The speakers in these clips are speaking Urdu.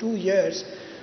2 years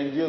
NGO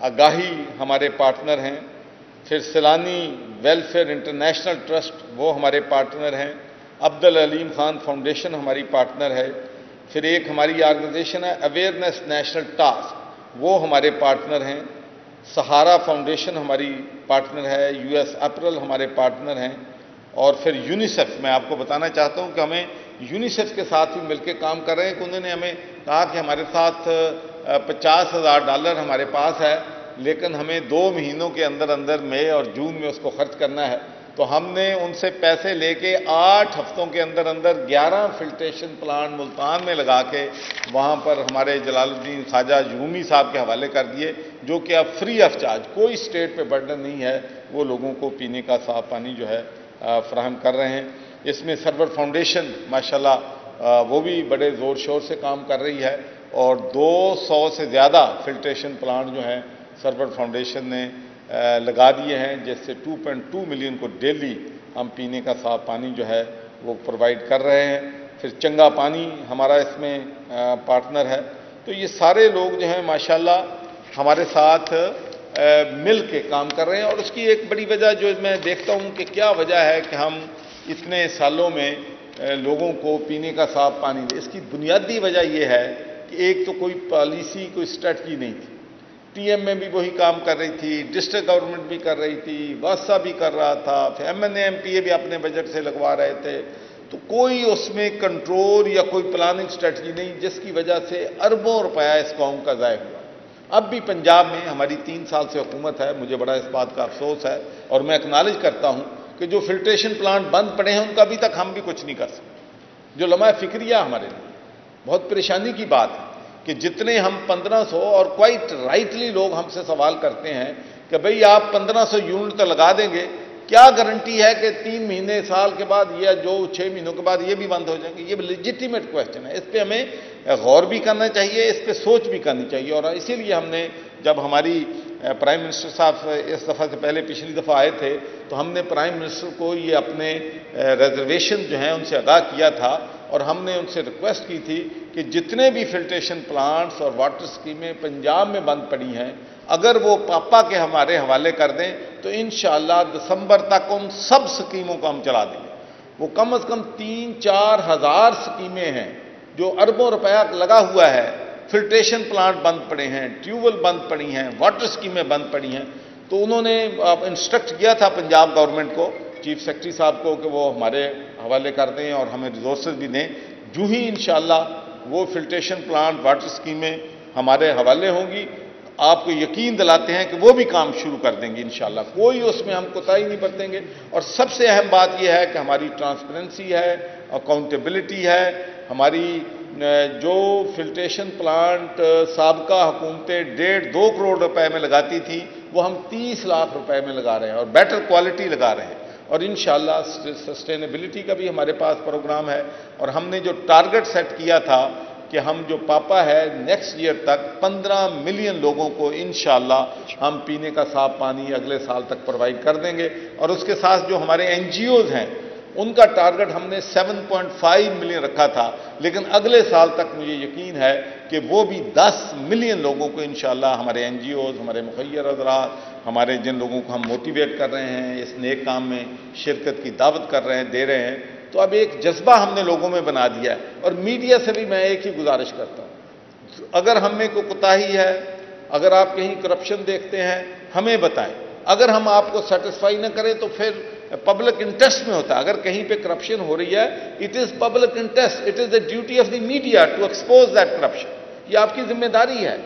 آگاہی ہمارے پارٹنر ہیں، پھر سیلانی ویلفیئر انٹرنیشنل ٹرسٹ وہ ہمارے پارٹنر ہیں، عبدالعلیم خان فاؤنڈیشن ہماری پارٹنر ہے، پھر ایک ہماری آرگنائزیشن ہے اویئرنیس نیشنل ٹاسک وہ ہمارے پارٹنر ہیں، سہارا فاؤنڈیشن ہماری پارٹنر ہے، یو ایس اپریل ہمارے پارٹنر ہیں، اور پھر یونیسیف میں آپ کو بتانا چاہتا ہوں کہ ہمیں یونیسیف کے ساتھ بھی مل کے کام کر رہے ہیں کہ انہوں نے ہمیں کہا کہ ہمارے ساتھ $50,000 ہمارے پاس ہے، لیکن ہمیں 2 مہینوں کے اندر اندر مئی اور جون میں اس کو خرچ کرنا ہے، تو ہم نے ان سے پیسے لے کے 8 ہفتوں کے اندر اندر 11 فلٹریشن پلانٹ ملتان میں لگا کے وہاں پر ہمارے جلال الدین خواجہ جومی صاحب کے حوالے کر دیے، جو کہ اب فری آف چارج، کوئی اسٹیٹ پہ برڈن نہیں ہے، وہ لوگوں کو پینے کا صاف پانی جو ہے فراہم کر رہے ہیں۔ اس میں سرور فاؤنڈیشن ماشاءاللہ وہ بھی بڑے زور شور سے کام کر رہی ہے، اور 200 سے زیادہ فلٹریشن پلانٹ جو ہیں سرور فاؤنڈیشن نے لگا دیے ہیں، جس سے 2.2 ملین کو ڈیلی ہم پینے کا صاف پانی جو ہے وہ پرووائڈ کر رہے ہیں۔ پھر چنگا پانی ہمارا اس میں پارٹنر ہے۔ تو یہ سارے لوگ جو ہیں ماشاءاللہ ہمارے ساتھ مل کے کام کر رہے ہیں، اور اس کی ایک بڑی وجہ جو میں دیکھتا ہوں کہ کیا وجہ ہے کہ ہم اتنے سالوں میں لوگوں کو پینے کا صاف پانی دے، اس کی بنیادی وجہ یہ ہے کہ ایک تو کوئی پالیسی، کوئی اسٹریٹجی نہیں تھی۔ ٹی ایم میں بھی وہی کام کر رہی تھی، ڈسٹرکٹ گورنمنٹ بھی کر رہی تھی، واسطہ بھی کر رہا تھا، پھر M N A M P A بھی اپنے بجٹ سے لگوا رہے تھے، تو کوئی اس میں کنٹرول یا کوئی پلاننگ اسٹریٹجی نہیں، جس کی وجہ سے اربوں روپیہ اس قوم کا ضائع ہوا۔ اب بھی پنجاب میں ہماری 3 سال سے حکومت ہے، مجھے بڑا اس بات کا افسوس ہے، اور میں اکنالج کرتا ہوں کہ جو فلٹریشن پلانٹ بند پڑے ہیں ان کا ابھی تک ہم بھی کچھ نہیں کر سکتے، جو لمحہ فکریہ ہمارے لیے بہت پریشانی کی بات ہے کہ جتنے ہم 1500، اور کوائٹ رائٹلی لوگ ہم سے سوال کرتے ہیں کہ بھئی آپ 1500 یونٹ تو لگا دیں گے، کیا گارنٹی ہے کہ 3 مہینے سال کے بعد یا جو 6 مہینوں کے بعد یہ بھی بند ہو جائیں گے؟ یہ لیجٹیمیٹ کویسچن ہے، اس پہ ہمیں غور بھی کرنا چاہیے، اس پہ سوچ بھی کرنی چاہیے۔ اور اسی لیے ہم نے جب ہماری پرائم منسٹر صاحب اس دفعہ سے پہلے پچھلی دفعہ آئے تھے تو ہم نے پرائم منسٹر کو یہ اپنے ریزرویشن جو ہیں ان سے آگاہ کیا تھا، اور ہم نے ان سے ریکویسٹ کی تھی کہ جتنے بھی فلٹریشن پلانٹس اور واٹر اسکیمیں پنجاب میں بند پڑی ہیں اگر وہ پاپا کے ہمارے حوالے کر دیں تو انشاءاللہ دسمبر تک ان سب اسکیموں کو ہم چلا دیں گے۔ وہ کم از کم 3-4 ہزار اسکیمیں ہیں جو اربوں روپیہ لگا ہوا ہے، فلٹریشن پلانٹ بند پڑے ہیں، ٹیوب ویل بند پڑی ہیں، واٹر اسکیمیں بند پڑی ہیں۔ تو انہوں نے انسٹرکٹ کیا تھا پنجاب گورنمنٹ کو، چیف سیکرٹری صاحب کو، کہ وہ ہمارے حوالے کر دیں اور ہمیں ریسورسز بھی دیں۔ جو ہی انشاءاللہ وہ فلٹریشن پلانٹ، واٹر اسکیمیں ہمارے حوالے ہوں گی، آپ کو یقین دلاتے ہیں کہ وہ بھی کام شروع کر دیں گے انشاءاللہ، کوئی اس میں ہم کوتاہی نہیں برتیں گے۔ اور سب سے اہم بات یہ ہے کہ ہماری ٹرانسپیرنسی ہے، اکاؤنٹیبلٹی ہے۔ ہماری جو فلٹریشن پلانٹ سابقہ حکومتیں 1.5-2 کروڑ روپے میں لگاتی تھیں وہ ہم 30 لاکھ روپے میں لگا رہے ہیں، اور بیٹر کوالٹی لگا رہے ہیں۔ اور انشاءاللہ سسٹینیبلٹی کا بھی ہمارے پاس پروگرام ہے، اور ہم نے جو ٹارگٹ سیٹ کیا تھا کہ ہم جو پاپا ہے نیکسٹ ایئر تک 15 ملین لوگوں کو انشاءاللہ ہم پینے کا صاف پانی اگلے سال تک پرووائڈ کر دیں گے۔ اور اس کے ساتھ جو ہمارے این جی اوز ہیں ان کا ٹارگٹ ہم نے 7.5 ملین رکھا تھا، لیکن اگلے سال تک مجھے یقین ہے کہ وہ بھی 10 ملین لوگوں کو انشاءاللہ ہمارے این جی اوز، ہمارے مخیر حضرات، ہمارے جن لوگوں کو ہم موٹیویٹ کر رہے ہیں، اس نیک کام میں شرکت کی دعوت کر رہے ہیں، دے رہے ہیں، تو اب ایک جذبہ ہم نے لوگوں میں بنا دیا ہے۔ اور میڈیا سے بھی میں ایک ہی گزارش کرتا ہوں، اگر ہم میں کوئی کوتاہی ہے، اگر آپ کہیں کرپشن دیکھتے ہیں ہمیں بتائیں، اگر ہم آپ کو سیٹسفائی نہ کریں تو پھر پبلک انٹرسٹ میں ہوتا ہے، اگر کہیں پہ کرپشن ہو رہی ہے it is public interest, it is the duty of the media to expose that corruption, یہ آپ کی ذمہ داری ہے۔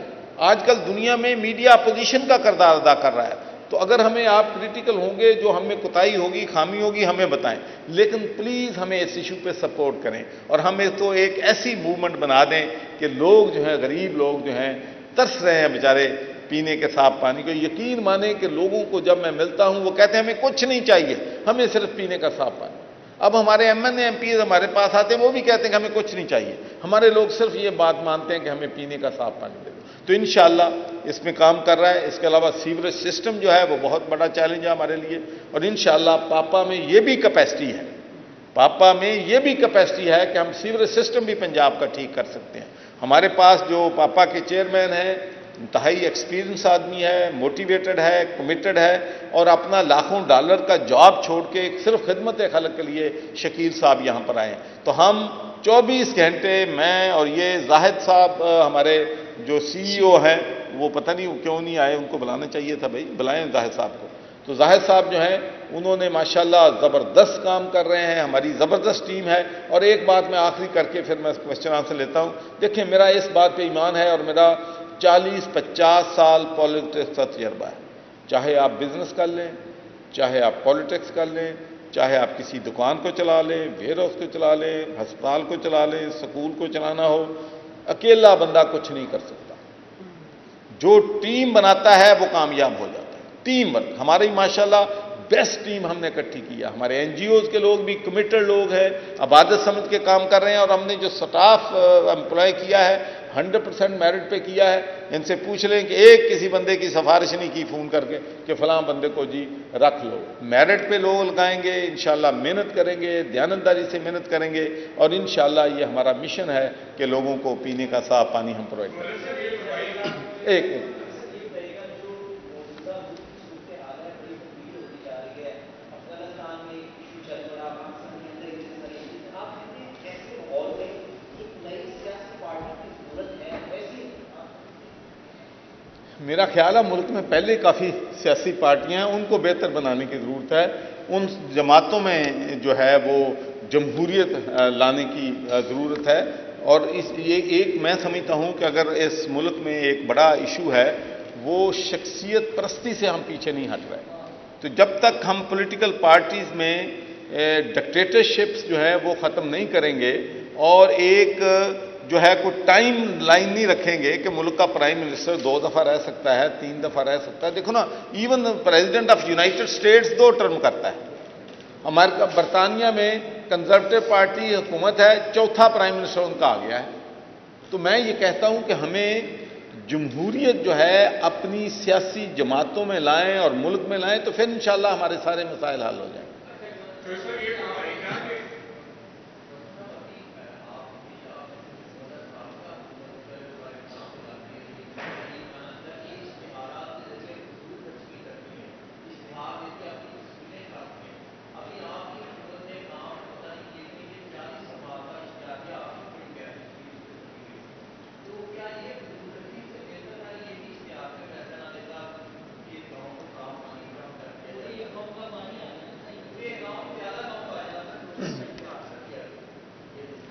آج کل دنیا میں میڈیا اپوزیشن کا کردار ادا کر رہا ہے، تو اگر ہمیں آپ کریٹیکل ہوں گے، جو ہم میں کوتاہی ہوگی، خامی ہوگی، ہمیں بتائیں، لیکن پلیز ہمیں اس ایشو پہ سپورٹ کریں، اور ہمیں تو ایک ایسی موومنٹ بنا دیں کہ لوگ جو ہیں، غریب لوگ جو ہیں ترس رہے ہیں بیچارے پینے کے صاف پانی کو۔ یقین مانیں کہ لوگوں کو جب میں ملتا ہوں وہ کہتے ہیں ہمیں کچھ نہیں چاہیے، ہمیں صرف پینے کا صاف پانی۔ اب ہمارے M N A M P ہمارے پاس آتے ہیں، وہ بھی کہتے ہیں کہ ہمیں کچھ نہیں چاہیے، ہمارے لوگ صرف یہ بات مانتے ہیں کہ ہمیں پینے کا صاف پانی دے دو۔ تو انشاءاللہ اس میں کام کر رہا ہے۔ اس کے علاوہ سیوریج سسٹم جو ہے وہ بہت بڑا چیلنج ہے ہمارے لیے، اور انشاءاللہ پاپا میں یہ بھی کیپیسٹی ہے، پاپا میں یہ بھی کیپیسٹی ہے کہ ہم سیوریج سسٹم بھی پنجاب کا ٹھیک کر سکتے ہیں۔ ہمارے پاس جو پاپا کے چیئرمین ہیں انتہائی ایکسپیرینس آدمی ہے، موٹیویٹڈ ہے، کمیٹڈ ہے، اور اپنا لاکھوں ڈالر کا جاب چھوڑ کے صرف خدمت خلق کے لیے شکیل صاحب یہاں پر آئے ہیں۔ تو ہم 24 گھنٹے، میں اور یہ زاہد صاحب ہمارے جو CEO ہیں، وہ پتہ نہیں کیوں نہیں آئے، ان کو بلانا چاہیے تھا، بھائی بلائیں زاہد صاحب کو۔ تو زاہد صاحب جو ہیں انہوں نے ماشاءاللہ زبردست کام کر رہے ہیں، ہماری زبردست ٹیم ہے۔ اور ایک بات میں آخری کر کے پھر میں کوشچن آنسر لیتا ہوں، دیکھیں میرا اس بات پہ ایمان ہے، اور میرا 40-50 سال پالیٹکس کا تجربہ ہے۔ چاہے آپ بزنس کر لیں، چاہے آپ پالیٹکس کر لیں، چاہے آپ کسی دکان کو چلا لیں، ویئر ہاؤس کو چلا لیں، ہسپتال کو چلا لیں، سکول کو چلانا ہو، اکیلا بندہ کچھ نہیں کر سکتا۔ جو ٹیم بناتا ہے وہ کامیاب ہو جاتا ہے۔ ٹیم ورک ہماری ماشاءاللہ بیسٹ ٹیم ہم نے اکٹھی کی ہے۔ ہمارے NGOs کے لوگ بھی کمیٹڈ لوگ ہیں، عبادت سمجھ کے کام کر رہے ہیں، اور ہم نے جو سٹاف امپلائی کیا ہے 100% میرٹ پہ کیا ہے۔ ان سے پوچھ لیں کہ ایک کسی بندے کی سفارش نہیں کی فون کر کے کہ فلاں بندے کو جی رکھ لو۔ میرٹ پہ لوگ لگائیں گے، انشاءاللہ محنت کریں گے، دیانتداری سے محنت کریں گے، اور انشاءاللہ یہ ہمارا مشن ہے کہ لوگوں کو پینے کا صاف پانی ہم پرووائڈ کریں۔ ایک میرا خیال ہے ملک میں پہلے کافی سیاسی پارٹیاں ہیں، ان کو بہتر بنانے کی ضرورت ہے۔ ان جماعتوں میں جو ہے وہ جمہوریت لانے کی ضرورت ہے، اور یہ ایک میں سمجھتا ہوں کہ اگر اس ملک میں ایک بڑا ایشو ہے وہ شخصیت پرستی سے ہم پیچھے نہیں ہٹ رہے۔ تو جب تک ہم پولیٹیکل پارٹیز میں ڈکٹیٹرشپس جو ہے وہ ختم نہیں کریں گے، اور ایک جو ہے کوئی ٹائم لائن نہیں رکھیں گے کہ ملک کا پرائم منسٹر 2 دفعہ رہ سکتا ہے، 3 دفعہ رہ سکتا ہے۔ دیکھو نا، even president of United States 2 term کرتا ہے۔ امریکہ برطانیہ میں کنزرویٹو پارٹی حکومت ہے، 4تھا پرائم منسٹر ان کا آ گیا ہے۔ تو میں یہ کہتا ہوں کہ ہمیں جمہوریت جو ہے اپنی سیاسی جماعتوں میں لائیں اور ملک میں لائیں، تو پھر انشاءاللہ ہمارے سارے مسائل حل ہو جائیں۔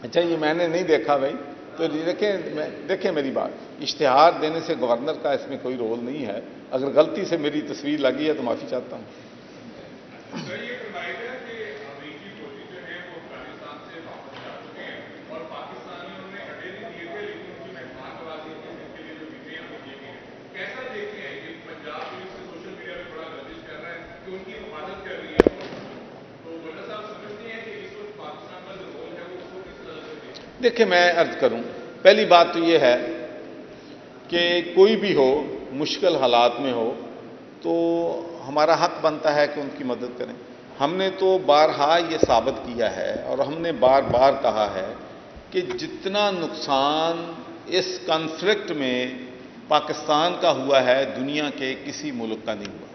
اچھا، یہ میں نے نہیں دیکھا بھائی، تو دیکھیں میری بات، اشتہار دینے سے گورنر کا اس میں کوئی رول نہیں ہے۔ اگر غلطی سے میری تصویر لگی ہے تو معافی چاہتا ہوں۔ دیکھیں میں عرض کروں، پہلی بات تو یہ ہے کہ کوئی بھی ہو مشکل حالات میں ہو تو ہمارا حق بنتا ہے کہ ان کی مدد کریں۔ ہم نے تو بارہا یہ ثابت کیا ہے، اور ہم نے بار بار کہا ہے کہ جتنا نقصان اس کانفلکٹ میں پاکستان کا ہوا ہے دنیا کے کسی ملک کا نہیں ہوا۔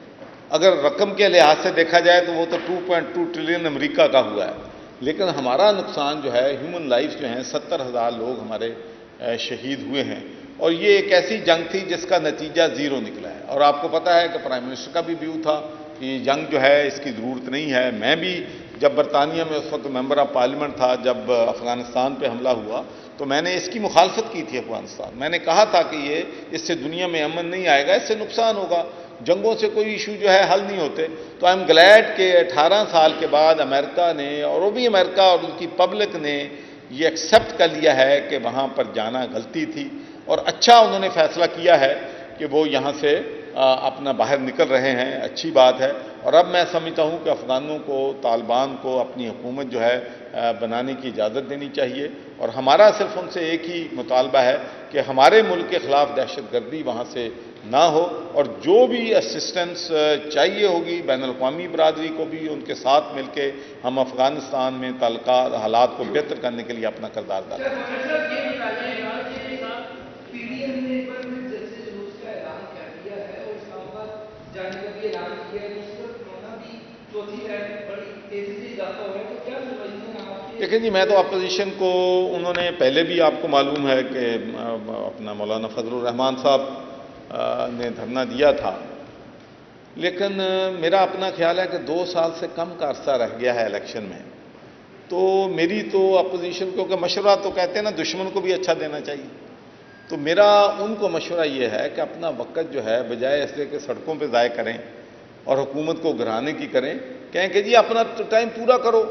اگر رقم کے لحاظ سے دیکھا جائے تو وہ تو 2.2 ٹریلین امریکہ کا ہوا ہے، لیکن ہمارا نقصان جو ہے ہیومن لائف جو ہیں 70,000 لوگ ہمارے شہید ہوئے ہیں، اور یہ ایک ایسی جنگ تھی جس کا نتیجہ 0 نکلا ہے۔ اور آپ کو پتہ ہے کہ پرائم منسٹر کا بھی ویو تھا کہ یہ جنگ جو ہے اس کی ضرورت نہیں ہے۔ میں بھی جب برطانیہ میں اس وقت ممبر آف پارلیمنٹ تھا، جب افغانستان پہ حملہ ہوا تو میں نے اس کی مخالفت کی تھی افغانستان۔ میں نے کہا تھا کہ اس سے دنیا میں امن نہیں آئے گا، اس سے نقصان ہوگا، جنگوں سے کوئی ایشو جو ہے حل نہیں ہوتے۔ تو آئی ایم گلیڈ کہ 18 سال کے بعد امریکہ نے، اور وہ بھی امریکہ اور ان کی پبلک نے یہ ایکسیپٹ کر لیا ہے کہ وہاں پر جانا غلطی تھی، اور اچھا انہوں نے فیصلہ کیا ہے کہ وہ یہاں سے اپنا باہر نکل رہے ہیں، اچھی بات ہے۔ اور اب میں سمجھتا ہوں کہ افغانوں کو، طالبان کو اپنی حکومت جو ہے بنانے کی اجازت دینی چاہیے، اور ہمارا صرف ان سے ایک ہی مطالبہ ہے کہ ہمارے ملک کے خلاف دہشت گردی وہاں سے نہ ہو، اور جو بھی اسسٹنس چاہیے ہوگی بین الاقوامی برادری کو بھی ان کے ساتھ مل کے ہم افغانستان میں تعلقات حالات کو بہتر کرنے کے لیے اپنا کردار ڈالیں۔ دیکھیں جی، میں تو اپوزیشن کو، انہوں نے پہلے بھی آپ کو معلوم ہے کہ اپنا مولانا فضل الرحمان صاحب نے دھرنا دیا تھا، لیکن میرا اپنا خیال ہے کہ 2 سال سے کم کا عرصہ رہ گیا ہے الیکشن میں، تو میری تو اپوزیشن کو کہ مشورہ تو کہتے ہیں نا دشمن کو بھی اچھا دینا چاہیے، تو میرا ان کو مشورہ یہ ہے کہ اپنا وقت جو ہے بجائے اس لیے کہ سڑکوں پہ ضائع کریں اور حکومت کو گھرانے کی کریں، کہیں کہ جی اپنا ٹائم پورا کرو،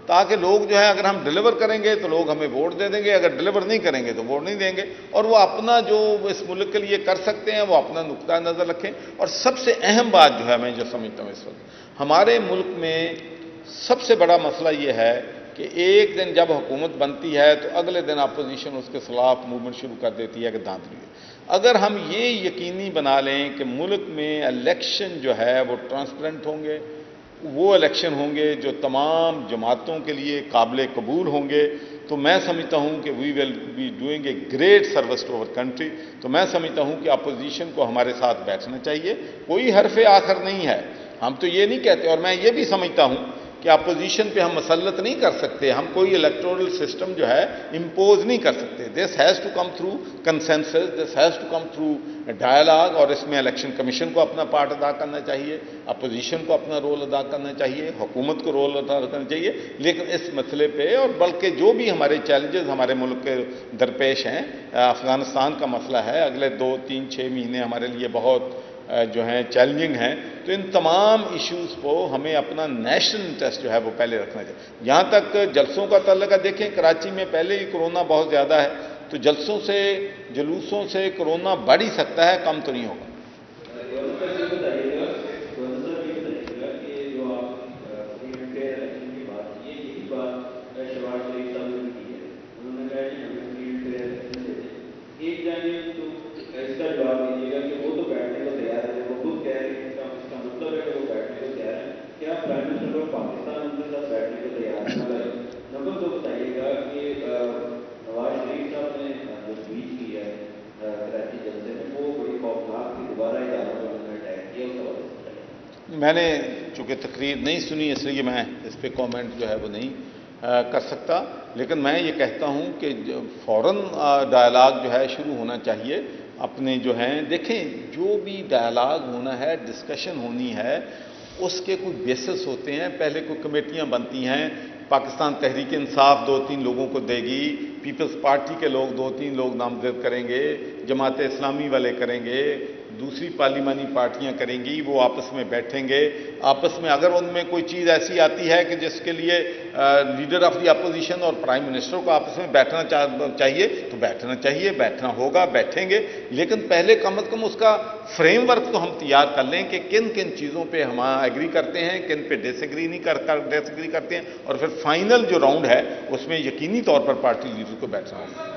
تاکہ لوگ جو ہے اگر ہم ڈیلیور کریں گے تو لوگ ہمیں ووٹ دے دیں گے، اگر ڈیلیور نہیں کریں گے تو ووٹ نہیں دیں گے، اور وہ اپنا جو اس ملک کے لیے کر سکتے ہیں وہ اپنا نقطہ نظر رکھیں۔ اور سب سے اہم بات جو ہے میں جو سمجھتا ہوں اس وقت ہمارے ملک میں سب سے بڑا مسئلہ یہ ہے کہ ایک دن جب حکومت بنتی ہے تو اگلے دن اپوزیشن اس کے خلاف موومنٹ شروع کر دیتی ہے کہ دھاندلی ہے۔ اگر ہم یہ یقینی بنا لیں کہ ملک میں الیکشن جو ہے وہ ٹرانسپیرنٹ ہوں گے، وہ الیکشن ہوں گے جو تمام جماعتوں کے لیے قابل قبول ہوں گے، تو میں سمجھتا ہوں کہ we will be doing a great service to our country. تو میں سمجھتا ہوں کہ اپوزیشن کو ہمارے ساتھ بیٹھنا چاہیے، کوئی حرف آخر نہیں ہے، ہم تو یہ نہیں کہتے، اور میں یہ بھی سمجھتا ہوں کہ اپوزیشن پہ ہم مسلط نہیں کر سکتے، ہم کوئی الیکٹورل سسٹم جو ہے امپوز نہیں کر سکتے۔ This has to come through consensus, this has to come through dialogue, اور اس میں الیکشن کمیشن کو اپنا پارٹ ادا کرنا چاہیے، اپوزیشن کو اپنا رول ادا کرنا چاہیے، حکومت کو رول ادا کرنا چاہیے، لیکن اس مسئلے پہ اور بلکہ جو بھی ہمارے چیلنجز ہمارے ملک کے درپیش ہیں، افغانستان کا مسئلہ ہے، اگلے 2 3 6 مہینے ہمارے لیے بہت جو ہیں چیلنجنگ ہیں، تو ان تمام ایشوز کو ہمیں اپنا نیشنل انٹرسٹ جو ہے وہ پہلے رکھنا چاہیے۔ یہاں تک جلسوں کا تعلق ہے، دیکھیں کراچی میں پہلے ہی کورونا بہت زیادہ ہے، تو جلسوں سے جلوسوں سے کورونا بڑھ ہی سکتا ہے، کم تو نہیں ہوگا۔ میں نے چونکہ تقریر نہیں سنی اس لیے میں اس پہ کامنٹ جو ہے وہ نہیں کر سکتا، لیکن میں یہ کہتا ہوں کہ فوراً ڈائلاگ جو ہے شروع ہونا چاہیے۔ اپنے جو ہیں دیکھیں، جو بھی ڈائلاگ ہونا ہے، ڈسکشن ہونی ہے، اس کے کوئی بیسس ہوتے ہیں، پہلے کوئی کمیٹیاں بنتی ہیں، پاکستان تحریک انصاف 2 3 لوگوں کو دے گی، پیپلز پارٹی کے لوگ 2 3 لوگ نامزد کریں گے، جماعت اسلامی والے کریں گے، دوسری پارلیمانی پارٹیاں کریں گی، وہ آپس میں بیٹھیں گے، آپس میں اگر ان میں کوئی چیز ایسی آتی ہے کہ جس کے لیے لیڈر آف دی اپوزیشن اور پرائم منسٹر کو آپس میں بیٹھنا چاہیے تو بیٹھنا چاہیے، بیٹھنا ہوگا، بیٹھیں گے، لیکن پہلے کم از کم اس کا فریم ورک تو ہم تیار کر لیں کہ کن کن چیزوں پہ ہم ایگری کرتے ہیں، کن پہ ڈس ایگری کرتے ہیں، اور پھر فائنل جو راؤنڈ ہے اس میں یقینی طور پر پارٹی لیڈر کو بیٹھنا ہوگا۔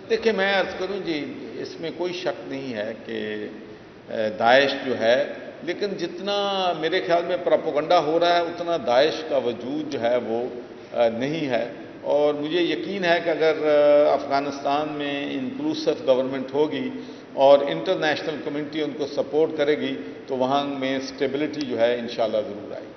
دیکھیں میں عرض کروں جی، اس میں کوئی شک نہیں ہے کہ داعش جو ہے، لیکن جتنا میرے خیال میں پروپیگنڈا ہو رہا ہے اتنا داعش کا وجود جو ہے وہ نہیں ہے، اور مجھے یقین ہے کہ اگر افغانستان میں انکلوسو گورنمنٹ ہوگی اور انٹرنیشنل کمیونٹی ان کو سپورٹ کرے گی تو وہاں میں اسٹیبلٹی جو ہے انشاءاللہ ضرور آئے گی۔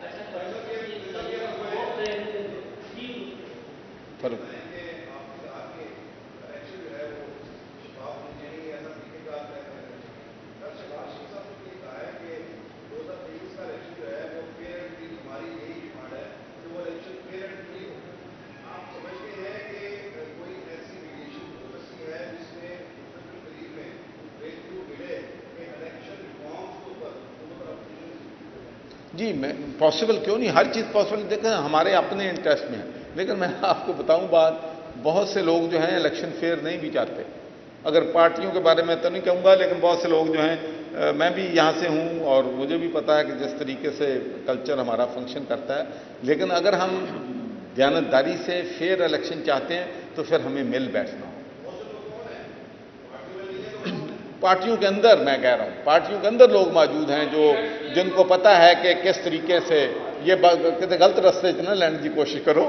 جی میں پاسبل کیوں نہیں، ہر چیز پاسبل، دیکھیں ہمارے اپنے انٹرسٹ میں ہے، لیکن میں آپ کو بتاؤں بات، بہت سے لوگ جو ہیں الیکشن فیئر نہیں بھی چاہتے، اگر پارٹیوں کے بارے میں تو نہیں کہوں گا، لیکن بہت سے لوگ جو ہیں، میں بھی یہاں سے ہوں اور مجھے بھی پتا ہے کہ جس طریقے سے کلچر ہمارا فنکشن کرتا ہے، لیکن اگر ہم دیانتداری سے فیئر الیکشن چاہتے ہیں تو پھر ہمیں مل بیٹھنا ہو۔ پارٹیوں کے اندر میں کہہ رہا ہوں، پارٹیوں کے اندر لوگ موجود ہیں جن کو پتا ہے کہ کس طریقے سے یہ کسی غلط رستے سے نہ لینے کی کوشش کرو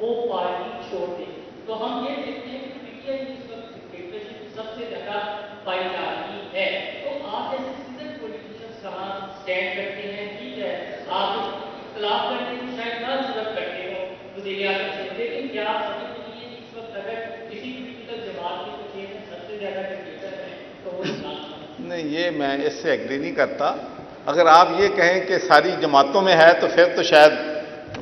وہ پارٹی چھوڑ دے تو ہم یہ دیکھتے ہیں کہ پی ٹی آئی اس وقت ڈکٹیٹرشپ سب سے زیادہ پائی جا رہی ہے. تو آپ جیسے سیزن پولیٹیشنز کہاں اسٹینڈ کرتے ہیں؟ ٹھیک ہے آپ اختلاف کرنے کی شاید نہ ضرورت کرتے ہو وزیر اعظم سے، لیکن کیا آپ سمجھتے ہیں کہ اس وقت اگر کسی پولیٹیکل جماعت کے کچھ میں سب سے زیادہ ڈکٹیٹر ہیں تو وہ نہیں، یہ میں اس سے ایگری نہیں کرتا. اگر آپ یہ کہیں کہ ساری جماعتوں میں ہے تو پھر تو شاید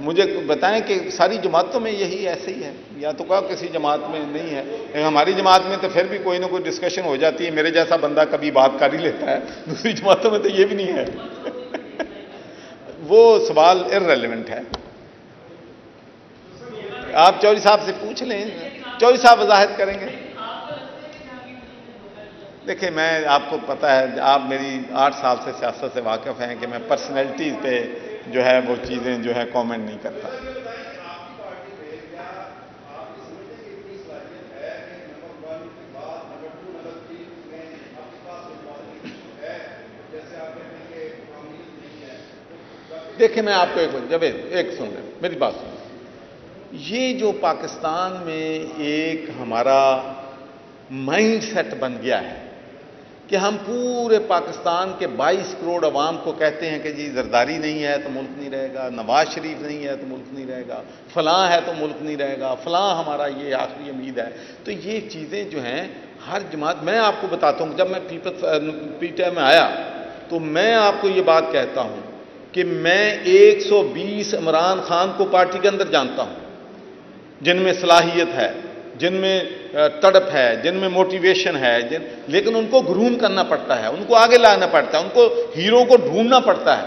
مجھے بتائیں کہ ساری جماعتوں میں یہی ایسے ہی ہے، یا تو کہا کسی جماعت میں نہیں ہے. ہماری جماعت میں تو پھر بھی کوئی نہ کوئی ڈسکشن ہو جاتی ہے، میرے جیسا بندہ کبھی بات کر ہی لیتا ہے. دوسری جماعتوں میں تو یہ بھی نہیں ہے. وہ سوال ارریلیونٹ ہے. آپ چودھری صاحب سے پوچھ لیں، چودھری صاحب وضاحت کریں گے. دیکھیں، میں آپ کو پتہ ہے، آپ میری 8 سال سے سیاست سے واقف ہیں کہ میں پرسنالٹیز پہ جو ہے وہ چیزیں جو ہے کامنٹ نہیں کرتا. دیکھیں، میں آپ کو ایک سن لیں، میری بات سنیں. یہ جو پاکستان میں ایک ہمارا مائنڈ سیٹ بن گیا ہے کہ ہم پورے پاکستان کے 22 کروڑ عوام کو کہتے ہیں کہ جی زرداری نہیں ہے تو ملک نہیں رہے گا، نواز شریف نہیں ہے تو ملک نہیں رہے گا، فلاں ہے تو ملک نہیں رہے گا، فلاں ہمارا یہ آخری امید ہے. تو یہ چیزیں جو ہیں ہر جماعت، میں آپ کو بتاتا ہوں، جب میں پی ٹی آئی میں آیا تو میں آپ کو یہ بات کہتا ہوں کہ میں 120 عمران خان کو پارٹی کے اندر جانتا ہوں، جن میں صلاحیت ہے، جن میں تڑپ ہے، جن میں موٹیویشن ہے، لیکن ان کو گروم کرنا پڑتا ہے، ان کو آگے لانا پڑتا ہے، ان کو ہیرو کو ڈھونڈنا پڑتا ہے.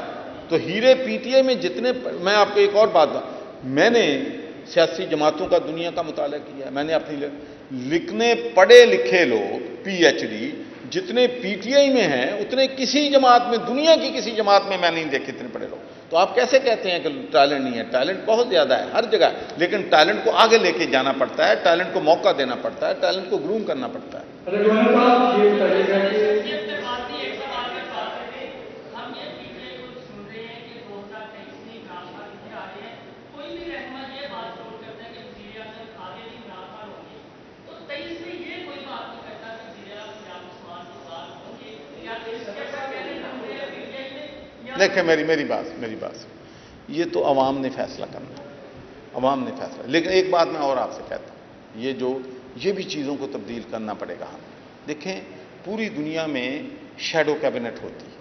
تو ہیرے پی ٹی آئی میں جتنے، میں آپ کو ایک اور بات میں نے سیاسی جماعتوں کا دنیا کا مطالعہ کیا ہے. میں نے اپنی لکھنے پڑھے لکھے لوگ پی ایچ ڈی جتنے پی ٹی آئی میں ہیں اتنے کسی جماعت میں، دنیا کی کسی جماعت میں نہیں دیکھے اتنے پڑھے لوگ. تو آپ کیسے کہتے ہیں کہ ٹیلنٹ نہیں ہے؟ ٹیلنٹ بہت زیادہ ہے ہر جگہ، لیکن ٹیلنٹ کو آگے لے کے جانا پڑتا ہے، ٹیلنٹ کو موقع دینا پڑتا ہے، ٹیلنٹ کو گروم کرنا پڑتا ہے. دیکھیں، میری بات یہ تو عوام نے فیصلہ کرنا ہے، عوام نے فیصلہ. لیکن ایک بات میں اور آپ سے کہتا ہوں، یہ بھی چیزوں کو تبدیل کرنا پڑے گا ہمیں. دیکھیں، پوری دنیا میں شیڈو کیبنٹ ہوتی ہے،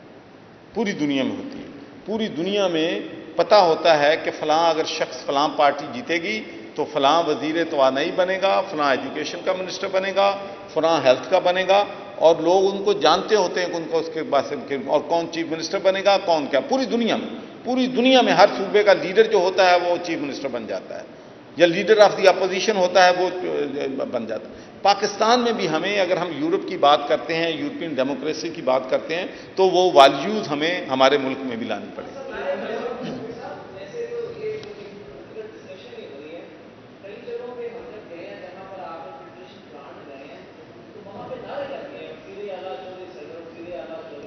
پوری دنیا میں ہوتی ہے. پوری دنیا میں پتہ ہوتا ہے کہ فلاں اگر شخص فلاں پارٹی جیتے گی تو فلاں وزیر توانائی بنے گا، فلاں ایجوکیشن کا منسٹر بنے گا، فلاں ہیلتھ کا بنے گا، اور لوگ ان کو جانتے ہوتے ہیں کہ ان کو اس کے بعد اور کون چیف منسٹر بنے گا، کون کیا. پوری دنیا میں ہر صوبے کا لیڈر جو ہوتا ہے وہ چیف منسٹر بن جاتا ہے، یا لیڈر آف دی اپوزیشن ہوتا ہے وہ بن جاتا ہے. پاکستان میں بھی ہمیں، اگر ہم یورپ کی بات کرتے ہیں، یورپین ڈیموکریسی کی بات کرتے ہیں، تو وہ ویلیوز ہمیں ہمارے ملک میں بھی لانی پڑے گی.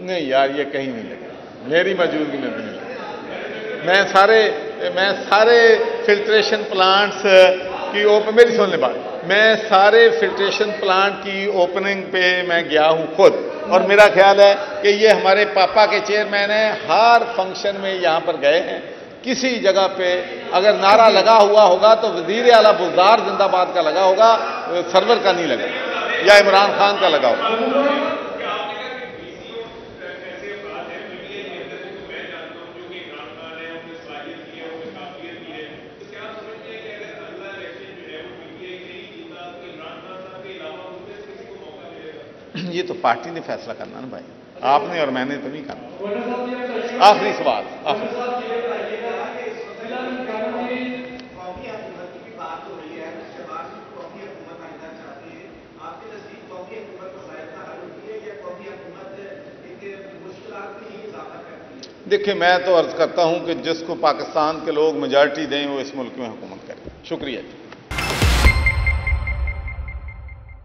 نہیں یار، یہ کہیں نہیں لگے، میری موجودگی میں بھی نہیں لگے. میں سارے فلٹریشن پلانٹس کی میری سننے بات، میں سارے فلٹریشن پلانٹ کی اوپننگ پہ میں گیا ہوں خود، اور میرا خیال ہے کہ یہ ہمارے پاپا کے چیئرمین ہیں، ہر فنکشن میں یہاں پر گئے ہیں. کسی جگہ پہ اگر نعرہ لگا ہوا ہوگا تو وزیر اعلیٰ بزدار زندہ باد کا لگا ہوگا، سرور کا نہیں لگا، یا عمران خان کا لگا ہوگا. یہ تو پارٹی نے فیصلہ کرنا نا بھائی، آپ نے اور میں نے تو نہیں کرنا. آخری سوال. دیکھیں میں تو عرض کرتا ہوں کہ جس کو پاکستان کے لوگ میجارٹی دیں وہ اس ملک میں حکومت کریں. شکریہ.